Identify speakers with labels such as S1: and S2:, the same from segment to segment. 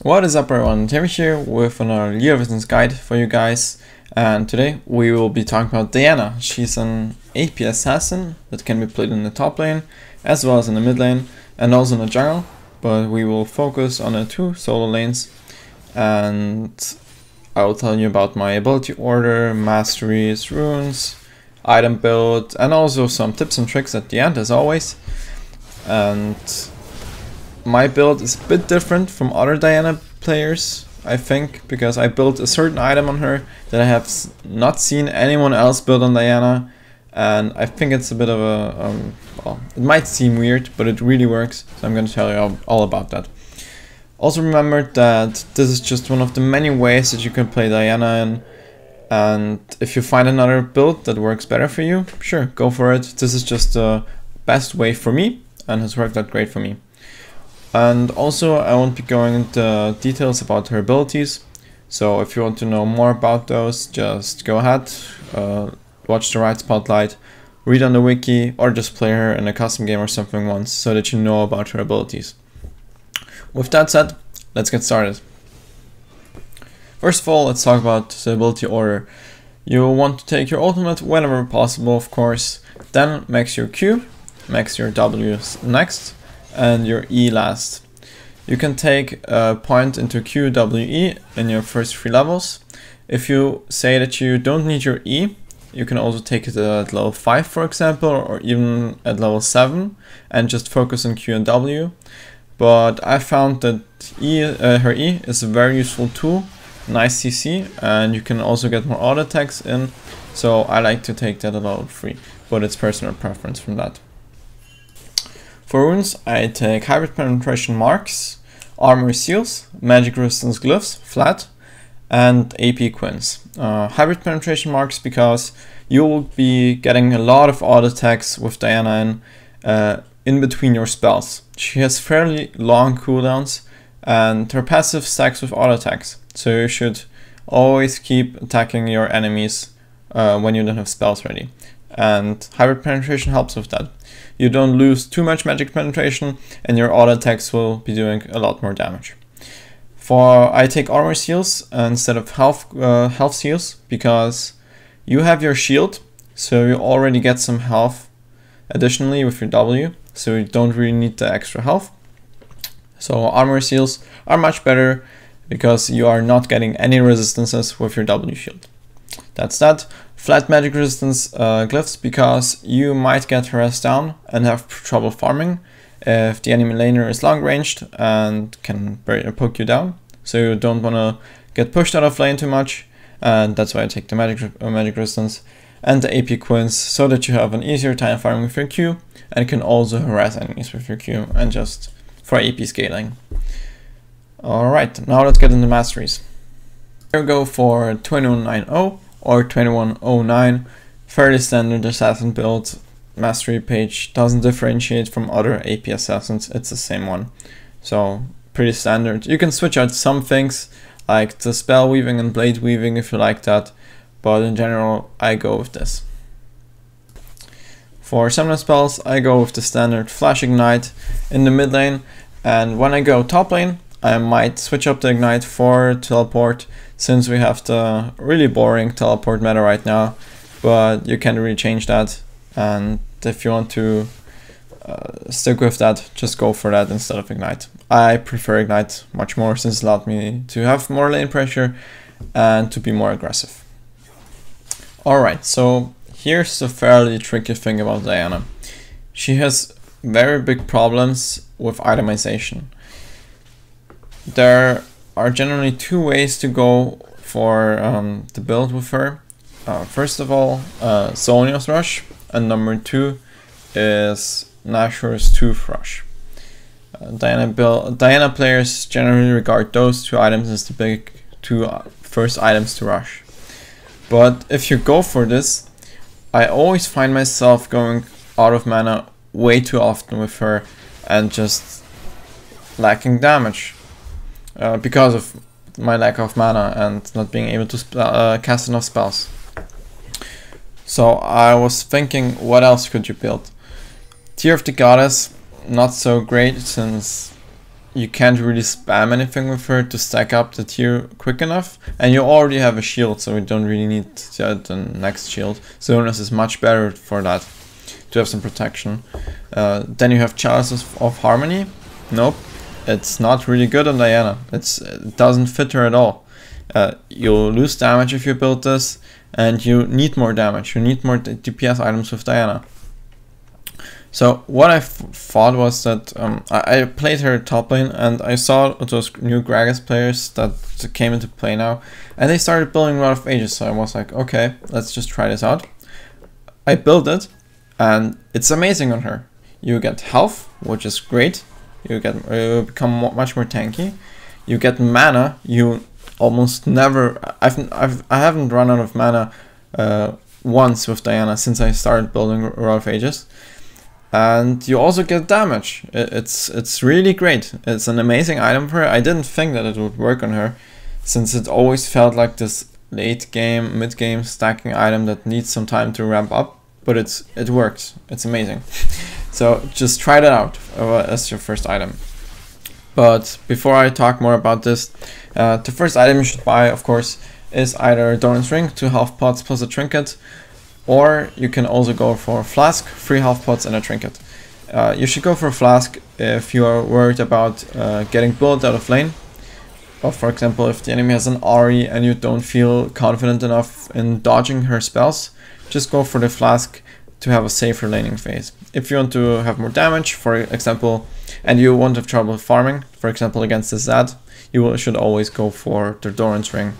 S1: What is up everyone, Terry here with another League of Legends guide for you guys, and today we will be talking about Diana. She's an AP assassin that can be played in the top lane as well as in the mid lane and also in the jungle, but we will focus on the two solo lanes, and I will tell you about my ability order, masteries, runes, item build, and also some tips and tricks at the end as always. And my build is a bit different from other Diana players, I think, because I built a certain item on her that I have not seen anyone else build on Diana, and I think it's a bit of a, well, it might seem weird, but it really works, so I'm going to tell you all about that. Also remember that this is just one of the many ways that you can play Diana in, and if you find another build that works better for you, sure, go for it. This is just the best way for me, and has worked out great for me. And also I won't be going into details about her abilities, so if you want to know more about those, just go ahead, watch the right spotlight, read on the wiki, or just play her in a custom game or something once so that you know about her abilities. With that said, let's get started. First of all, let's talk about the ability order. You want to take your ultimate whenever possible, of course, then max your Q, max your W next, and your E last. You can take a point into Q, W, E in your first 3 levels. If you say that you don't need your E, you can also take it at level 5 for example, or even at level 7 and just focus on Q and W. But I found that her E is a very useful tool, nice CC, and you can also get more auto attacks in, so I like to take that at level 3, but it's personal preference from that. For runes, I take Hybrid Penetration Marks, Armor Seals, Magic Resistance Glyphs, flat, and AP Quins. Hybrid Penetration Marks because you will be getting a lot of auto attacks with Diana in between your spells. She has fairly long cooldowns, and her passive stacks with auto attacks, so you should always keep attacking your enemies when you don't have spells ready. And Hybrid Penetration helps with that. You don't lose too much magic penetration, and your auto attacks will be doing a lot more damage. I take armor seals instead of health seals because you have your shield, so you already get some health additionally with your W, so you don't really need the extra health. So armor seals are much better because you are not getting any resistances with your W shield. That's that. Flat magic resistance glyphs because you might get harassed down and have trouble farming if the enemy laner is long ranged and can poke you down. So you don't want to get pushed out of lane too much, and that's why I take the magic resistance and the AP Quins so that you have an easier time farming with your Q and can also harass enemies with your Q and just for AP scaling. Alright, now let's get into masteries. Here we go for 2190 or 2109, fairly standard assassin build. Mastery page doesn't differentiate from other AP assassins, it's the same one, so pretty standard. You can switch out some things like the spell weaving and blade weaving if you like that, but in general I go with this. For summoner spells I go with the standard Flash Ignite in the mid lane, and when I go top lane I might switch up the Ignite for Teleport, since we have the really boring Teleport meta right now, but you can't really change that, and if you want to stick with that, just go for that instead of Ignite. I prefer Ignite much more since it allowed me to have more lane pressure and to be more aggressive. Alright, so here's the fairly tricky thing about Diana. She has very big problems with itemization. There are generally 2 ways to go for the build with her. First of all, Sonya's Rush, and number 2 is Nashor's Tooth Rush. Diana players generally regard those 2 items as the big 2 first items to rush. But if you go for this, I always find myself going out of mana way too often with her and just lacking damage. Because of my lack of mana and not being able to cast enough spells. So I was thinking, what else could you build? Tear of the Goddess, not so great since you can't really spam anything with her to stack up the tier quick enough, and you already have a shield, so you don't really need the next shield. Xonius is much better for that, to have some protection. Then you have Chalices of Harmony. Nope, it's not really good on Diana. It doesn't fit her at all. You'll lose damage if you build this, and you need more damage. You need more DPS items with Diana. So what I thought was that I played her top lane, and I saw those new Gragas players that came into play now, and they started building Rod of Ages. So I was like, okay, let's just try this out. I built it, and it's amazing on her. You get health, which is great. You become much more tanky. You get mana. You almost never. I haven't run out of mana once with Diana since I started building Rod of Ages. And you also get damage. It's really great. It's an amazing item for her. I didn't think that it would work on her, since it always felt like this late game, mid game stacking item that needs some time to ramp up. But it works. It's amazing. So just try that out as your first item. But before I talk more about this, the first item you should buy, of course, is either Doran's Ring, 2 health pots plus a trinket. Or you can also go for a flask, 3 health pots and a trinket. You should go for a flask if you are worried about getting bullet out of lane. Or for example, if the enemy has an Ahri and you don't feel confident enough in dodging her spells, just go for the flask to have a safer laning phase. If you want to have more damage, for example, and you won't have trouble farming, for example against the Zed, you should always go for the Doran's Ring,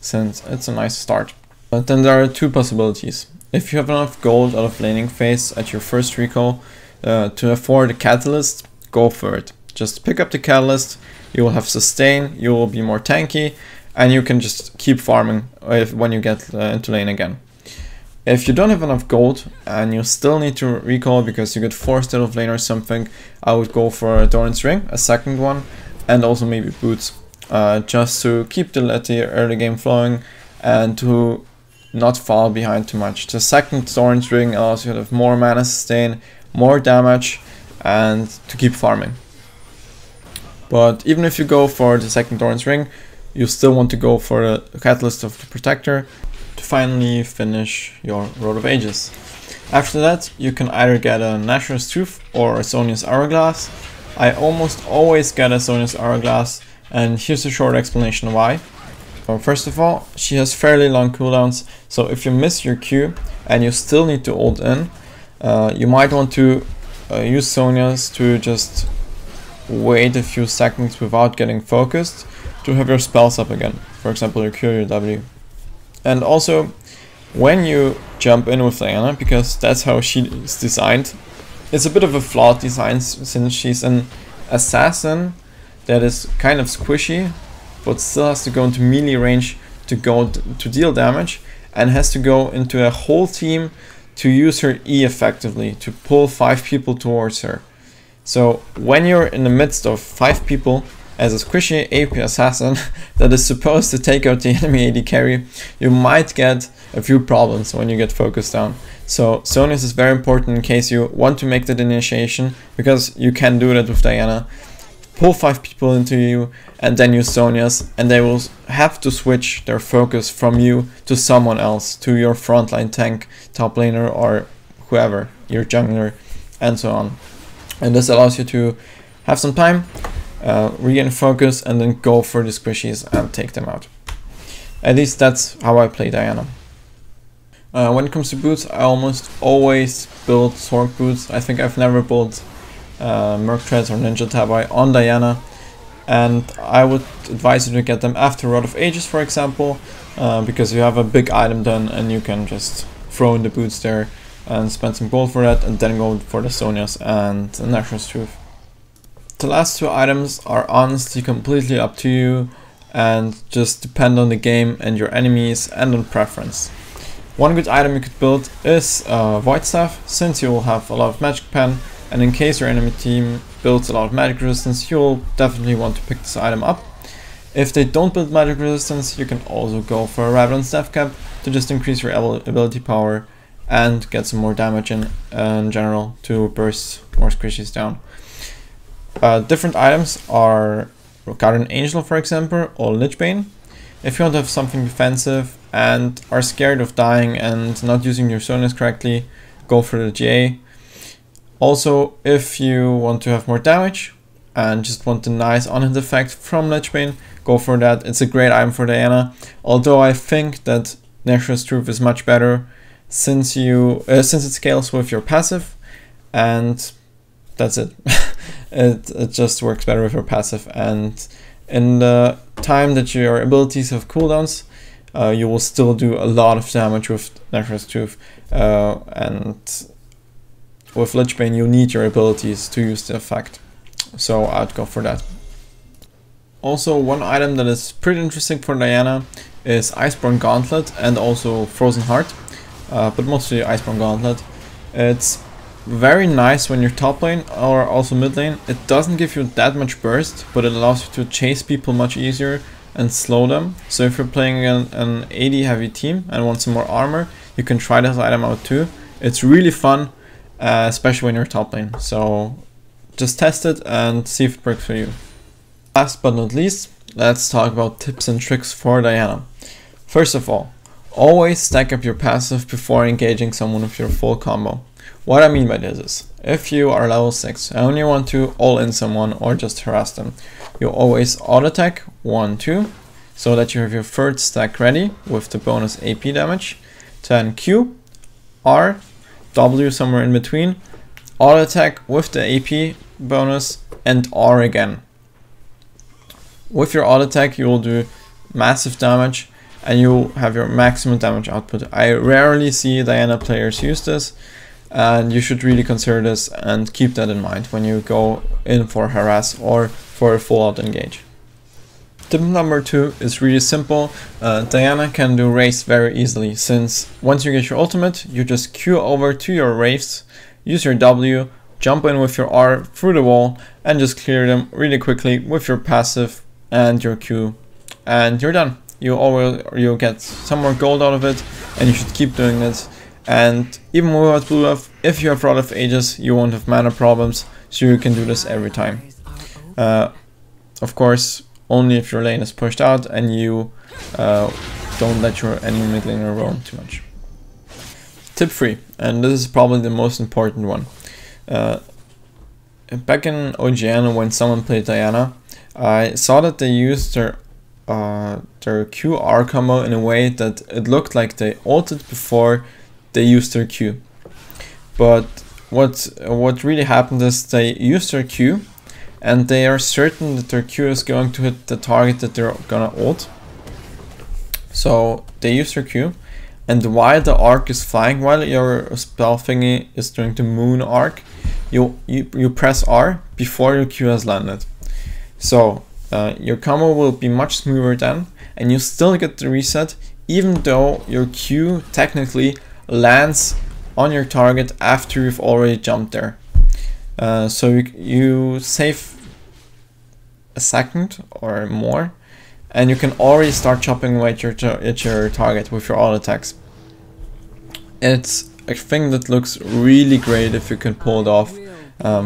S1: since it's a nice start. But then there are 2 possibilities. If you have enough gold out of laning phase at your first recall to afford a catalyst, go for it. Just pick up the catalyst, you will have sustain, you will be more tanky, and you can just keep farming when you get into lane again. If you don't have enough gold and you still need to recall because you get forced out of lane or something, I would go for a Doran's Ring, a second one, and also maybe boots, just to keep the early game flowing and to not fall behind too much. The second Doran's Ring allows you to have more mana sustain, more damage, and to keep farming. But even if you go for the second Doran's Ring, you still want to go for a Catalyst of the Protector to finally finish your Road of Ages. After that, you can either get a Nashor's Tooth or a Xonius Hourglass. I almost always get a Xonius Hourglass, and here's a short explanation why. First of all, she has fairly long cooldowns, so if you miss your Q and you still need to ult in, you might want to use Xonius to just wait a few seconds without getting focused to have your spells up again, for example your Q or your W. And also, when you jump in with Diana, because that's how she is designed, it's a bit of a flawed design since she's an assassin that is kind of squishy, but still has to go into melee range to deal damage, and has to go into a whole team to use her E effectively, to pull 5 people towards her. So when you're in the midst of 5 people as a squishy AP assassin that is supposed to take out the enemy AD carry, you might get a few problems when you get focused down. So Xonius is very important in case you want to make that initiation, because you can do that with Diana. Pull 5 people into you and then use Xonius, and they will have to switch their focus from you to someone else, to your frontline tank, top laner, or whoever, your jungler, and so on. And this allows you to have some time, regain focus, and then go for the squishies and take them out. At least that's how I play Diana. When it comes to boots, I almost always build Sorg boots. I think I've never built Merc Treads or Ninja Tabai on Diana, and I would advise you to get them after Rod of Ages, for example, because you have a big item done and you can just throw in the boots there and spend some gold for that, and then go for the Xonius and the Nashor's Tooth. The last 2 items are honestly completely up to you and just depend on the game and your enemies and on preference. One good item you could build is Void Staff, since you will have a lot of magic pen, and in case your enemy team builds a lot of magic resistance, you'll definitely want to pick this item up. If they don't build magic resistance, you can also go for a Rabadon's Death Cap to just increase your ability power and get some more damage in general to burst more squishies down. Different items are Guardian Angel, for example, or Lich-Bane. If you want to have something defensive and are scared of dying and not using your zonas correctly, go for the GA. Also, if you want to have more damage and just want the nice on-hit effect from Lich-Bane, go for that. It's a great item for Diana, although I think that Nature's Truth is much better since it scales with your passive, and that's it. It just works better with your passive, and in the time that your abilities have cooldowns, you will still do a lot of damage with Nature's Truth, and with Lich-Bane you need your abilities to use the effect, so I'd go for that. Also, one item that is pretty interesting for Diana is Iceborne Gauntlet and also Frozen Heart, but mostly Iceborne Gauntlet. It's very nice when you're top lane or also mid lane. It doesn't give you that much burst, but it allows you to chase people much easier and slow them. So if you're playing an AD heavy team and want some more armor, you can try this item out too. It's really fun, especially when you're top lane. So just test it and see if it works for you. Last but not least, let's talk about tips and tricks for Diana. First of all, always stack up your passive before engaging someone with your full combo. What I mean by this is, if you are level 6 and you want to all-in someone or just harass them, you always auto-attack 1-2, so that you have your third stack ready with the bonus AP damage, then Q, R, W somewhere in between, auto-attack with the AP bonus, and R again. With your auto-attack you will do massive damage and you have your maximum damage output. I rarely see Diana players use this, and you should really consider this and keep that in mind when you go in for harass or for a full out engage. Tip number 2 is really simple. Diana can do raves very easily, since once you get your ultimate, you just Q over to your raves, use your W, jump in with your R through the wall and just clear them really quickly with your passive and your Q, and you're done. You'll get some more gold out of it, and you should keep doing it. And even without blue buff, if you have Rod of Ages, you won't have mana problems, so you can do this every time. Of course, only if your lane is pushed out and you don't let your enemy mid laner roam too much. Tip 3, and this is probably the most important one. Back in OGN, when someone played Diana, I saw that they used their QR combo in a way that it looked like they ulted before they used their Q. But what really happened is they used their Q and they are certain that their Q is going to hit the target that they're gonna ult. So they use their Q, and while the arc is flying, while your spell thingy is doing the moon arc, you press R before your Q has landed. So your combo will be much smoother then, and you still get the reset even though your Q technically lands on your target after you've already jumped there. So you save a second or more, and you can already start chopping away at your target with your auto attacks. It's a thing that looks really great if you can pull it off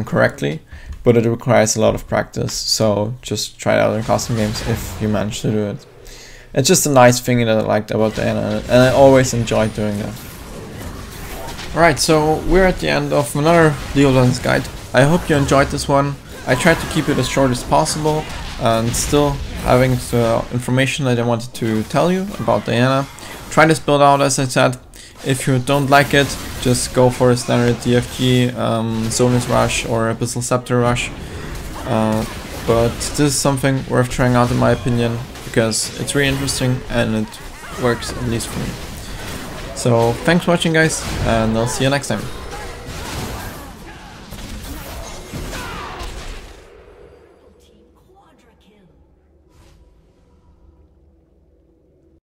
S1: correctly, but it requires a lot of practice, so just try it out in custom games if you manage to do it. It's just a nice thing that I liked about Diana, and I always enjoyed doing that. Alright, so we're at the end of another League of Legends guide. I hope you enjoyed this one. I tried to keep it as short as possible and still having the information that I wanted to tell you about Diana. Try this build out, as I said. If you don't like it, just go for a standard DFG, Zonus Rush or Abyssal Scepter Rush. But this is something worth trying out in my opinion, because it's really interesting and it works, at least for me. So thanks for watching guys, and I'll see you next time.